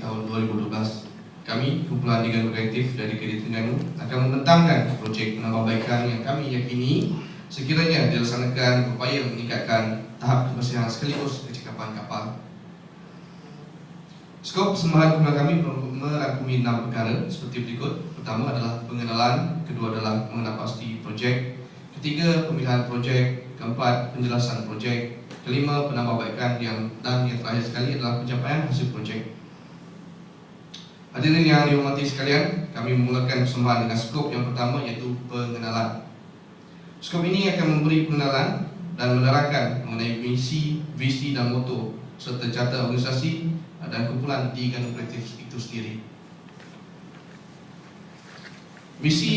tahun 2012. Kami, kumpulan Diganu Kreatif dari Kredit Terengganu, akan membentangkan projek penambahbaikan yang kami yakini sekiranya dilaksanakan berupaya meningkatkan tahap kebersihan sekaligus kecekapan kapal. Skop persembahan kumpulan kami merangkumi 6 perkara seperti berikut. Pertama adalah pengenalan, kedua adalah mengenal pasti projek, ketiga pemilihan projek, keempat penjelasan projek, kelima penambahbaikan dan yang terakhir sekali adalah pencapaian hasil projek. Hadirin yang dihormati sekalian, kami memulakan persembahan dengan skop yang pertama iaitu pengenalan. Skop ini akan memberi pengenalan dan menerangkan mengenai misi, visi dan moto serta carta organisasi dan kumpulan Diganu Kreatif itu sendiri. Misi,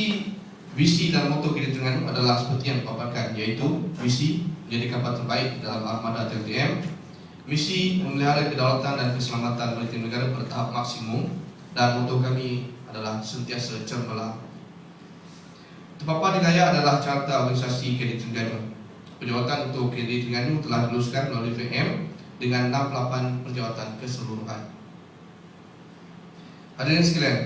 visi dan moto Kredit Terengganu adalah seperti yang dipaparkan, yaitu visi menjadi kapal terbaik dalam armada TLTM, misi memelihara kedaulatan dan keselamatan maritim negara pada tahap maksimum, dan moto kami adalah sentiasa cermelang. Terpapar di layar adalah carta organisasi Kredit Terengganu. Perjawatan untuk Kredit Terengganu telah diluluskan melalui VM dengan 68 perjawatan keseluruhan. Hadirin sekalian,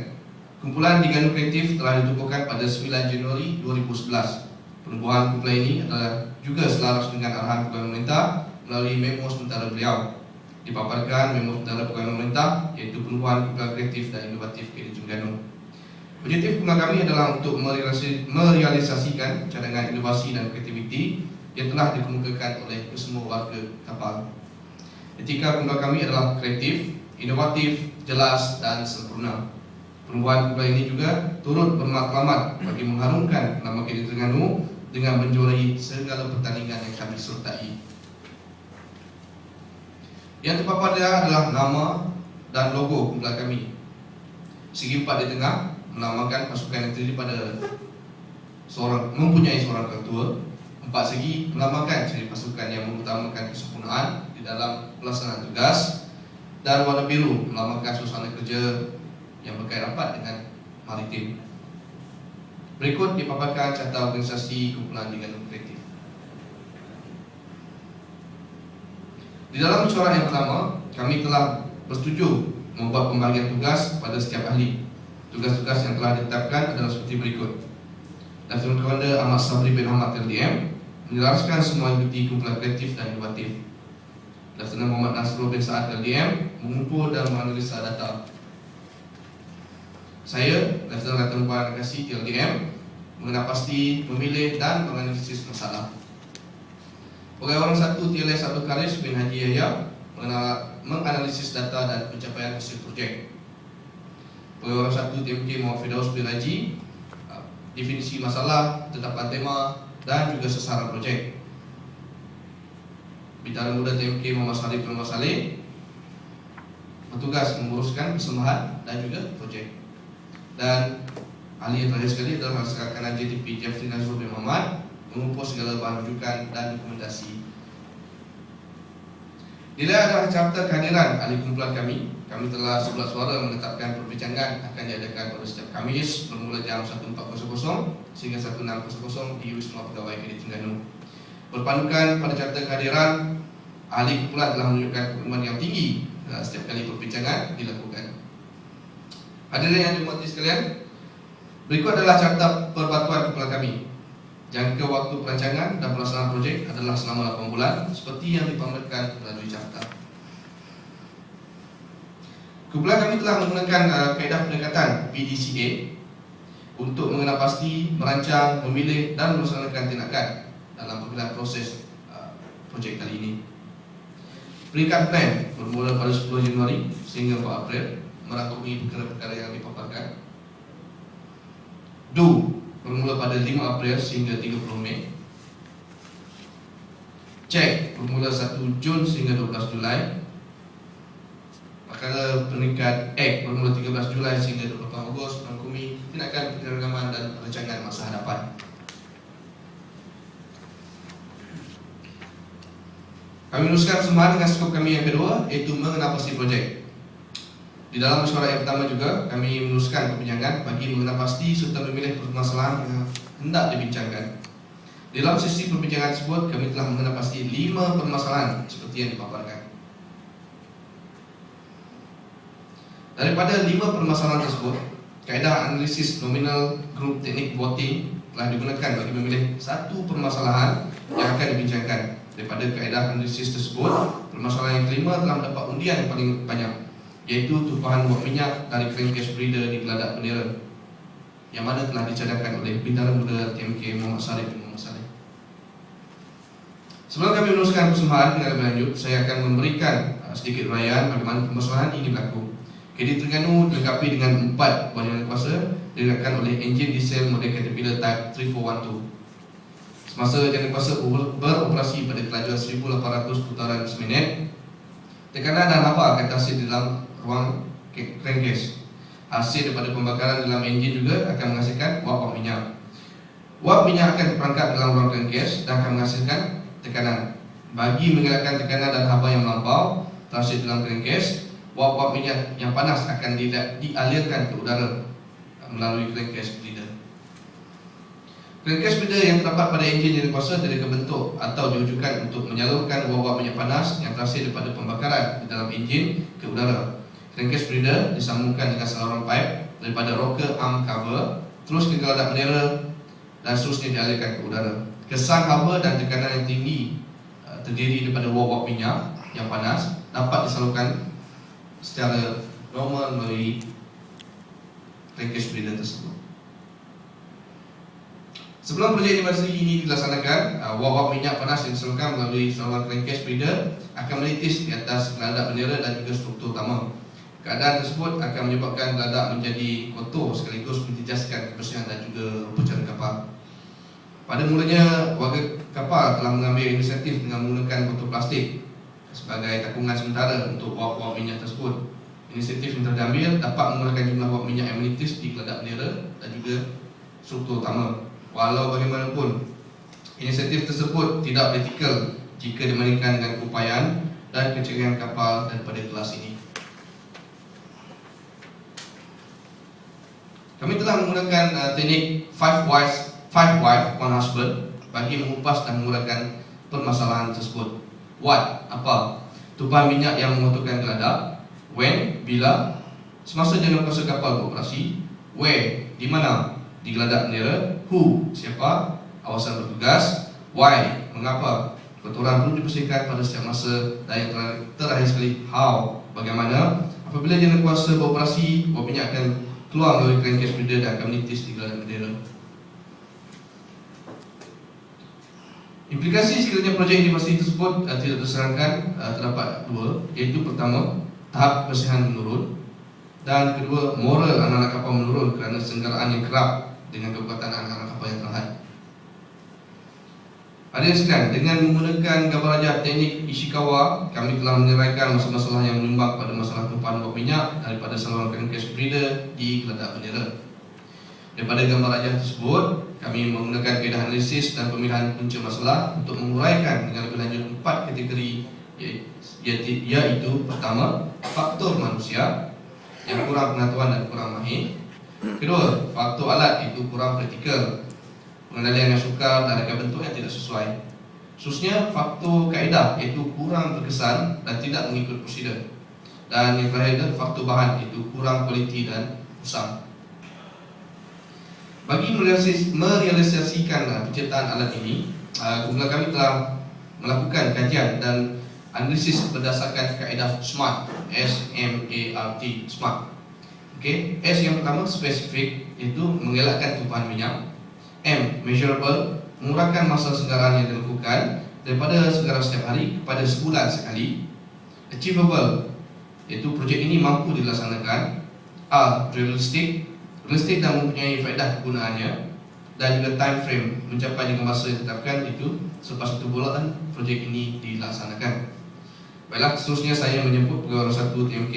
kumpulan Diganu Kreatif telah ditubuhkan pada 9 Januari 2011. Penubuhan kumpulan ini adalah juga selaras dengan arahan Pegawai Pemerintah melalui memo sementara beliau. Dipaparkan memo sementara Pegawai Pemerintah iaitu penubuhan kumpulan kreatif dan inovatif Kredit Terengganu. Objektif kumpulan kami adalah untuk merealisasikan cadangan inovasi dan kreativiti yang telah dikemukakan oleh kesemua warga kapal. Etika kumpulan kami adalah kreatif, inovatif, jelas dan sempurna. Penubuhan kumpulan ini juga turut bermatlamat bagi mengharumkan nama Kredit Terengganu dengan menjuarai segala pertandingan yang kami sertai. Yang terpapar adalah nama dan logo kumpulan kami. Segi 4 di tengah menamakan pasukan yang terdiri pada mempunyai seorang ketua. 4 segi menamakan ciri pasukan yang mengutamakan kesempurnaan di dalam pelaksanaan tugas, dan warna biru melambangkan suasana kerja yang berkait rapat dengan maritim. Berikut dipaparkan carta organisasi kumpulan Diganu Kreatif. Di dalam mesyuarat yang pertama, kami telah bersetuju membuat pembagian tugas pada setiap ahli. Tugas-tugas yang telah ditetapkan adalah seperti berikut. Lieutenant Commander Ahmad Sabri bin Ahmad LDM menjelaskan semua aktiviti kumpulan kreatif dan inovatif. Lieutenant Muhammad Nasrul bin Saad LDM mengumpul dan menganalisa data. Saya, Lieutenant Puan Kasih LDM, mengenal pasti, memilih dan menganalisis masalah. Pegawai orang 1 TLS Abdul Karis bin Haji Yahya menganalisis data dan pencapaian hasil projek. Pegawai orang 1 TMK Muhammad Firdaus bin Haji, definisi masalah, tetapan tema dan juga sasaran projek. Bintara Muda TMK Muhammad Salih bin Muhammad Saleh bertugas menguruskan persembahan dan juga projek. Dan ahli yang terakhir sekali adalah Masyarakat Kanan JTP Jeffrey Nazrul bin Muhammad mengumpul segala bahan rujukan dan dokumentasi. Nilai adalah carta kehadiran ahli kumpulan kami. Kami telah 11 suara menetapkan perbincangan akan diadakan pada setiap Khamis bermula jam 14.00 sehingga 16.00 di Wisma Pegawai Kredit Terengganu. Berpandukan pada carta kehadiran, ahli kumpulan telah menunjukkan komitmen yang tinggi setiap kali perbincangan dilakukan. Hadirin yang dihormati sekalian, berikut adalah carta perbatuan kumpulan kami. Jangka waktu perancangan dan pelaksanaan projek adalah selama 8 bulan seperti yang dipamerkan melalui carta. Kumpulan kami telah menggunakan kaedah pendekatan PDCA untuk mengenal pasti, merancang, memilih dan melaksanakan tindakan dalam pemilihan proses projek kali ini. Peringkat plan bermula pada 10 Januari sehingga 4 April merangkumi perkara-perkara yang dipaparkan. Do bermula pada 5 April sehingga 30 Mei. Cek bermula 1 Jun sehingga 12 Julai. Perkara peringkat Act bermula 13 Julai sehingga 28 Ogos merangkumi tindakan penyeragaman dan perancangan masa hadapan. Kami meneruskan persembahan dengan skop kami yang kedua, iaitu mengenal pasti projek. Di dalam mesyuarat yang pertama juga, kami meneruskan perbincangan bagi mengenal pasti serta memilih permasalahan yang hendak dibincangkan. Di dalam sesi perbincangan tersebut, kami telah mengenal pasti 5 permasalahan seperti yang dipaparkan. Daripada 5 permasalahan tersebut, kaedah analisis nominal group teknik voting telah digunakan bagi memilih satu permasalahan yang akan dibincangkan. Daripada kaedah analisis tersebut, permasalahan yang kelima telah mendapat undian yang paling banyak, iaitu tumpahan wap minyak dari crankcase breeder di Geladak Bendera, yang mana telah dicadangkan oleh Bintara Muda TMK Muhammad Saleh bin Muhammad Saleh. Sebelum kami meneruskan persembahan dengan lebih lanjut, saya akan memberikan sedikit uraian bagaimana permasalahan ini berlaku. Kredit Terengganu dilengkapi dengan 4 buah jalan kuasa digunakan oleh enjin diesel model Caterpillar Type 3412. Semasa jalan kuasa beroperasi pada kelajuan 1800 putaran seminit, tekanan dan haba akan terhasil di dalam ruang crankcase. Hasil daripada pembakaran dalam enjin juga akan menghasilkan wap minyak. Wap minyak akan terperangkap dalam ruang crankcase dan akan menghasilkan tekanan. Bagi mengelakkan tekanan dan haba yang melampau terhasil dalam crankcase, wap minyak yang panas akan dialirkan ke udara melalui crankcase breeder. Crankcase breeder yang terdapat pada enjin jalan kuasa direka bentuk atau diwujudkan untuk menyalurkan wap minyak panas yang terhasil daripada pembakaran di dalam enjin ke udara. Crankcase breeder disambungkan dengan saluran pipe daripada rocker arm cover terus ke Geladak Bendera dan seterusnya dialirkan ke udara. Kesan haba dan tekanan yang tinggi terdiri daripada wap minyak yang panas dapat disalurkan secara normal melalui crankcase breeder tersebut. Sebelum projek animasi ini dilaksanakan, wap minyak panas yang disalurkan melalui saluran crankcase breeder akan menitis di atas Geladak Bendera dan juga struktur utama. Keadaan tersebut akan menyebabkan geladak menjadi kotor sekaligus menjejaskan kebersihan dan juga rupa cara kapal. Pada mulanya, warga kapal telah mengambil inisiatif dengan menggunakan botol plastik sebagai takungan sementara untuk wap minyak tersebut. Inisiatif yang terambil dapat mengurangkan jumlah wap minyak yang menitis di Geladak Bendera dan juga struktur utama. Walau bagaimanapun, inisiatif tersebut tidak praktikal jika dibandingkan dengan keupayaan dan keceriaan kapal daripada kelas ini. Kami telah menggunakan teknik 5 wife 1 husband bagi mengupas dan mengurangkan permasalahan tersebut. What? Apa? Tumpahan minyak yang memotokkan geladak. When? Bila? Semasa jalan kuasa kapal beroperasi. Where? Di mana? Di Geladak Bendera. Who? Siapa? Awasan bertugas. Why? Mengapa? Kotoran perlu dibersihkan pada setiap masa. Dan yang terakhir sekali, how? Bagaimana? Apabila jalan kuasa beroperasi, wap minyak akan keluar melalui crankcase breeder dan akan menitis di Geladak Bendera. Implikasi sekiranya projek animasi tersebut tidak terserangkan terdapat 2, iaitu pertama, tahap kebersihan menurun, dan kedua, moral anak-anak kapal menurun kerana senggaraan yang kerap dengan kekuatan anak-anak kapal yang terhad. Hadirin sekalian, dengan menggunakan gambar rajah teknik Ishikawa, kami telah menyeraikan masalah-masalah yang menyumbang pada masalah tumpahan wap minyak daripada saluran crankcase breeder di Geladak Bendera. Daripada gambar rajah tersebut, kami menggunakan kaedah analisis dan pemilihan punca masalah untuk menguraikan dengan lebih lanjut 4 kategori, iaitu pertama, faktor manusia yang kurang pengetahuan dan kurang mahir. Kedua, faktor alat iaitu kurang praktikal, pengendalian yang sukar dan reka bentuk yang tidak sesuai. Khususnya faktor kaedah iaitu kurang berkesan dan tidak mengikut prosedur. Dan yang terakhir, faktor bahan iaitu kurang kualiti dan usang. Bagi merealisasikan penciptaan alat ini, kumpulan kami telah melakukan kajian dan analisis berdasarkan kaedah SMART, S-M-A-R-T, SMART. Okay. S yang pertama, spesifik, iaitu mengelakkan tumpahan minyak. M, measurable, mengurangkan masa senggaraan yang dilakukan daripada senggaraan setiap hari kepada sebulan sekali. Achievable, iaitu projek ini mampu dilaksanakan. R, realistic dan mempunyai faedah kegunaannya. Dan juga time frame, mencapai dengan masa yang ditetapkan, itu selepas 1 bulan projek ini dilaksanakan. Baiklah, seterusnya saya menjemput Pegawai 1 TMK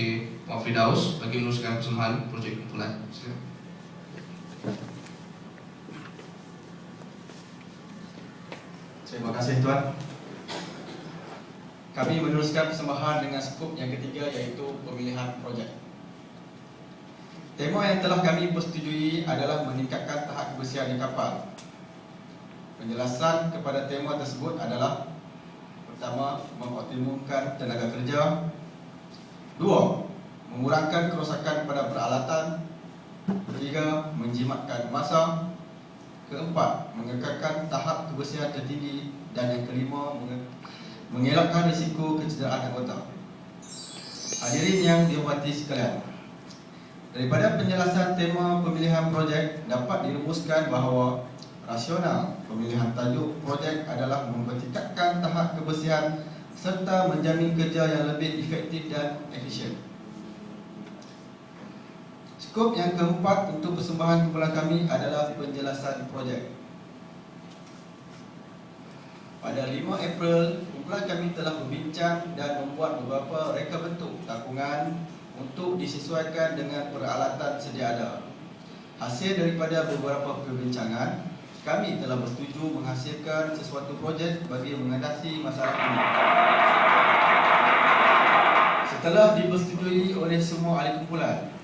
Muhammad Firdaus bagi meneruskan persembahan projek kumpulan. Terima kasih Tuan. Kami meneruskan persembahan dengan skop yang ketiga, iaitu pemilihan projek. Tema yang telah kami persetujui adalah meningkatkan tahap kebersihan di kapal. Penjelasan kepada tema tersebut adalah: pertama, mengoptimumkan tenaga kerja. 2, mengurangkan kerosakan pada peralatan. Ketiga, menjimatkan masa. Keempat, mengekalkan tahap kebersihan tertinggi. Dan yang kelima, mengelakkan risiko kecederaan anggota. Hadirin yang dihormati sekalian, daripada penjelasan tema pemilihan projek dapat dirumuskan bahawa rasional pemilihan tajuk projek adalah mempertingkatkan tahap kebersihan serta menjamin kerja yang lebih efektif dan efisien. Skop yang keempat untuk persembahan kumpulan kami adalah penjelasan projek. Pada 5 April, kumpulan kami telah berbincang dan membuat beberapa reka bentuk takungan untuk disesuaikan dengan peralatan sedia ada. Hasil daripada beberapa perbincangan, kami telah bersetuju menghasilkan sesuatu projek bagi mengatasi masalah ini. Setelah dipersetujui oleh semua ahli kumpulan,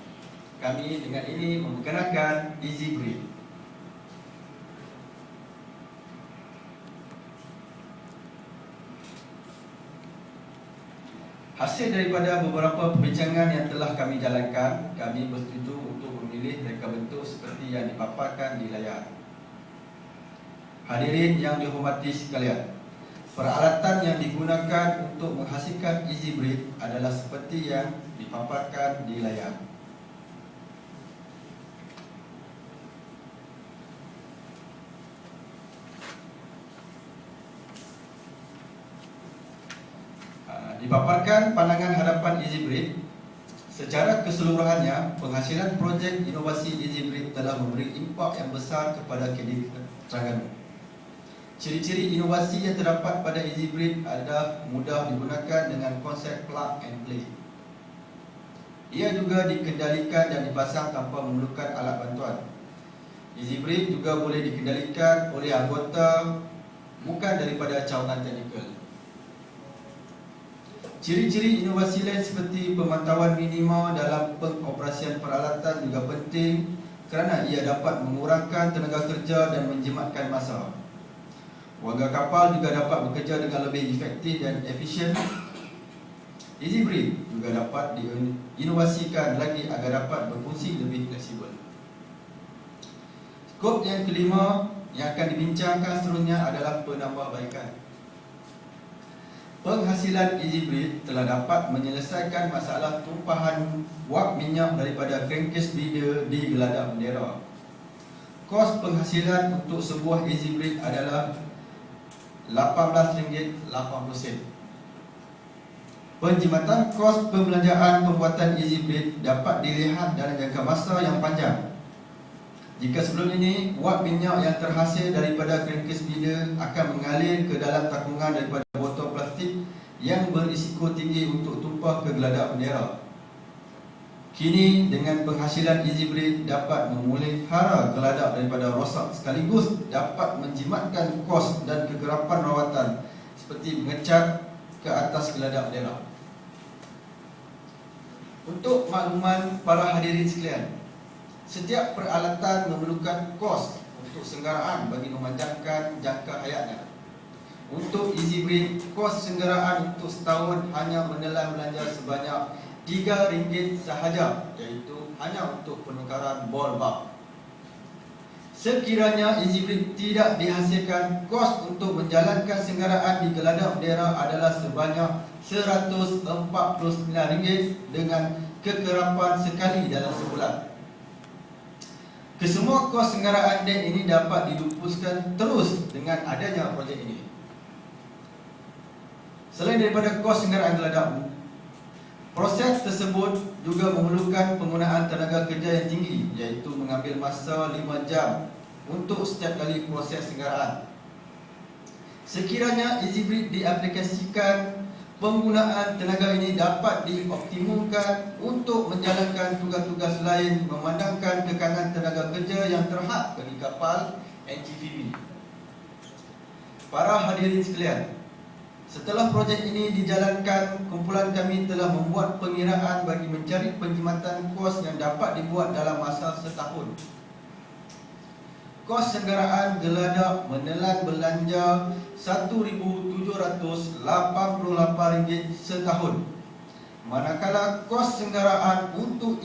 kami dengan ini memperkenalkan EasyBreed. Hasil daripada beberapa perbincangan yang telah kami jalankan, kami bersetuju untuk memilih reka bentuk seperti yang dipaparkan di layar. Hadirin yang dihormati sekalian, peralatan yang digunakan untuk menghasilkan EasyBreed adalah seperti yang dipaparkan di layar. Dipaparkan pandangan hadapan EasyBreed. Secara keseluruhannya, penghasilan projek inovasi EasyBreed telah memberi impak yang besar kepada KDP Terengganu. Ciri-ciri inovasi yang terdapat pada EasyBreed adalah mudah digunakan dengan konsep plug and play. Ia juga dikendalikan dan dipasang tanpa memerlukan alat bantuan. EasyBreed juga boleh dikendalikan oleh anggota bukan daripada cawangan teknikal. Ciri-ciri inovasi lain seperti pemantauan minima dalam pengoperasian peralatan juga penting kerana ia dapat mengurangkan tenaga kerja dan menjimatkan masa. Warga kapal juga dapat bekerja dengan lebih efektif dan efisien. EasyBreed juga dapat diinovasikan lagi agar dapat berfungsi lebih fleksibel. Skop yang kelima yang akan dibincangkan seterusnya adalah penambahbaikan. Penghasilan EasyBreed telah dapat menyelesaikan masalah tumpahan wap minyak daripada crankcase breeder di geladak bendera. Kos penghasilan untuk sebuah EasyBreed adalah RM18.80. Penjimatan kos pembelanjaan pembuatan EasyBreed dapat dilihat dalam jangka masa yang panjang. Jika sebelum ini, wap minyak yang terhasil daripada crankcase breeder akan mengalir ke dalam takungan daripada botol plastik yang berisiko tinggi untuk tumpah ke geladak bendera. Kini dengan penghasilan EasyBreed dapat memelihara geladak daripada rosak sekaligus dapat menjimatkan kos dan kegerapan rawatan seperti mengecat ke atas geladak bendera. Untuk makluman para hadirin sekalian, setiap peralatan memerlukan kos untuk senggaraan bagi memanjangkan jangka hayatnya. Untuk EasyBreed, kos senggaraan untuk setahun hanya menelan belanja sebanyak RM3 sahaja, iaitu hanya untuk penukaran bol bab. Sekiranya EasyBreed tidak dihasilkan, kos untuk menjalankan senggaraan di geladak bendera adalah sebanyak RM149 dengan kekerapan sekali dalam sebulan. Kesemua kos senggaraan dek ini dapat dilupuskan terus dengan adanya projek ini. Selain daripada kos senggaraan geladak, proses tersebut juga memerlukan penggunaan tenaga kerja yang tinggi, iaitu mengambil masa 5 jam untuk setiap kali proses senggaraan. Sekiranya EasyBreed diaplikasikan, penggunaan tenaga ini dapat dioptimumkan untuk menjalankan tugas-tugas lain memandangkan tekanan tenaga kerja yang terhad bagi kapal NGVB. Para hadirin sekalian, setelah projek ini dijalankan, kumpulan kami telah membuat pengiraan bagi mencari penjimatan kos yang dapat dibuat dalam masa setahun. Kos senggaraan geladak menelan belanja RM1,788 setahun. manakala kos senggaraan untuk